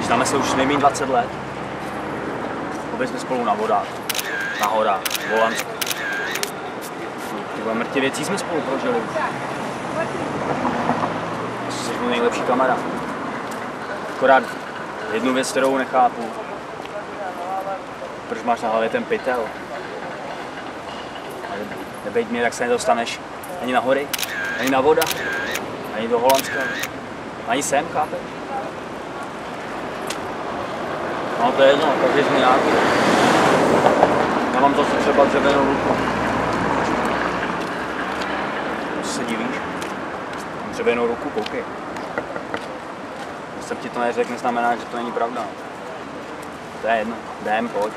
Známe se už nejméně 20 let. Byli jsme spolu na vodách, na horách, v Holandsku. Tyhle mrtě věcí jsme spolu prožili. Jsi byl nejlepší kamarád. Akorát jednu věc, kterou nechápu. Proč máš na hlavě ten pytel? Nebejt mě, tak se nedostaneš ani na hory, ani na voda, ani do Holandska, ani sem, chápeš? No to je jedno, každý jsme nějaký. Já mám zase třeba dřevěnou ruku. Co se divíš? Mám dřevěnou ruku, koukej. Když jsem ti to neřekl, neznamená, že to není pravda. To je jedno, jdem, pojď.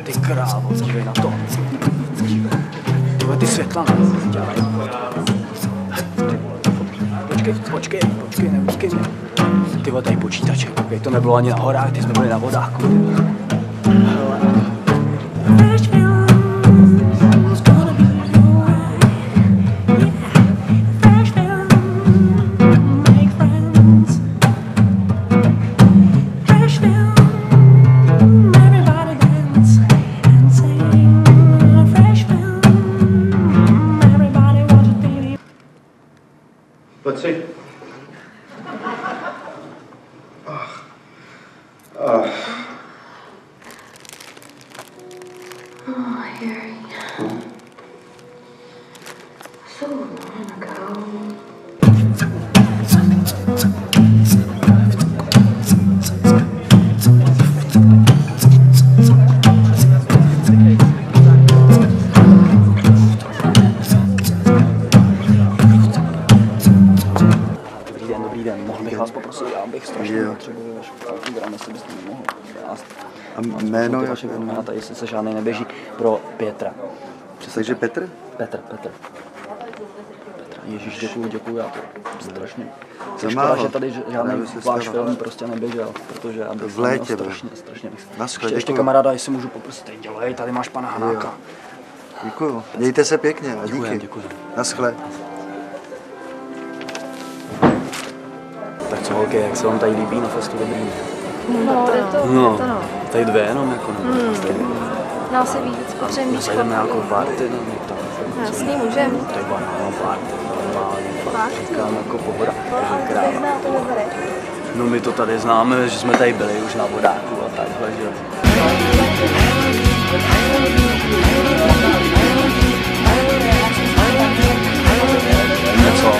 Ty krávo, dívej na to. Tyhle ty světla dělají. Počkej, neučkej mě. Tyhle tady počítače, koukej, to nebylo ani na horách, ty jsme byli na vodách. Pojď si. Oh, Harry. So long ago. Dobrý den, mohl bych vás poprosit, já bych strašně potřeboval vaš autogram, jestli byste nemohl. A jméno? Vaše jména tady se žádnej neběží pro Pětra. Takže Petr? Petr. Ježíš, děkuju, já to strašně. Za Škoda, málo. že tady žádný váš film prostě neběžel, protože já bych v létě strašně děkuju. ještě kamaráda, jestli můžu poprosit, dělej, tady máš pana Hanáka. Děkuju. Mějte se pěkně a díky. Děkuju. Naschle. Tak co holky, jak se vám tady líbí na festu Dobrý? No, tady dvě jenom jako Dá se víc, potřebujeme víc. Zajdeme jako party, no, tam. Jasný, můžeme. To je banálno party, normálně. Party? Říkám jako pohoda. Ale to nezná, to nebere. No my to tady známe, že jsme tady byli už na vodáku a takhle, že jo. Něco,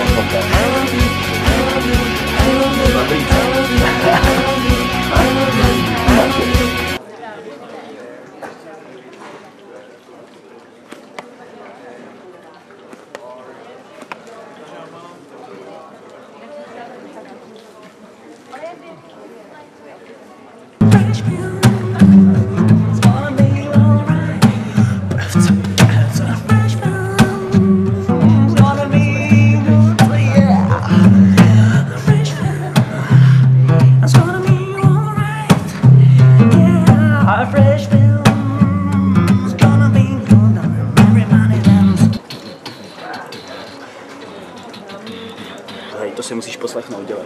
hej, to si musíš poslechnout, dělej.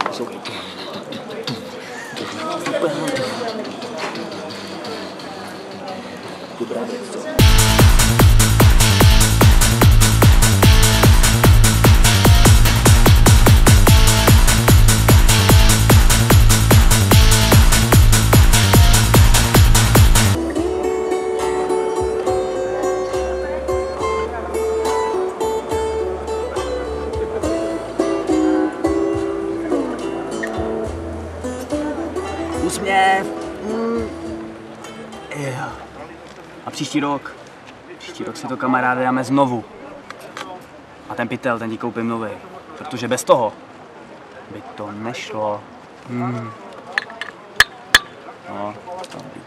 Poslouchej. Dobrá věc, co? Úsměv. Jo. A příští rok si to kamaráde dáme znovu. A ten pytel, ten ti koupím nový. Protože bez toho by to nešlo. No, to by.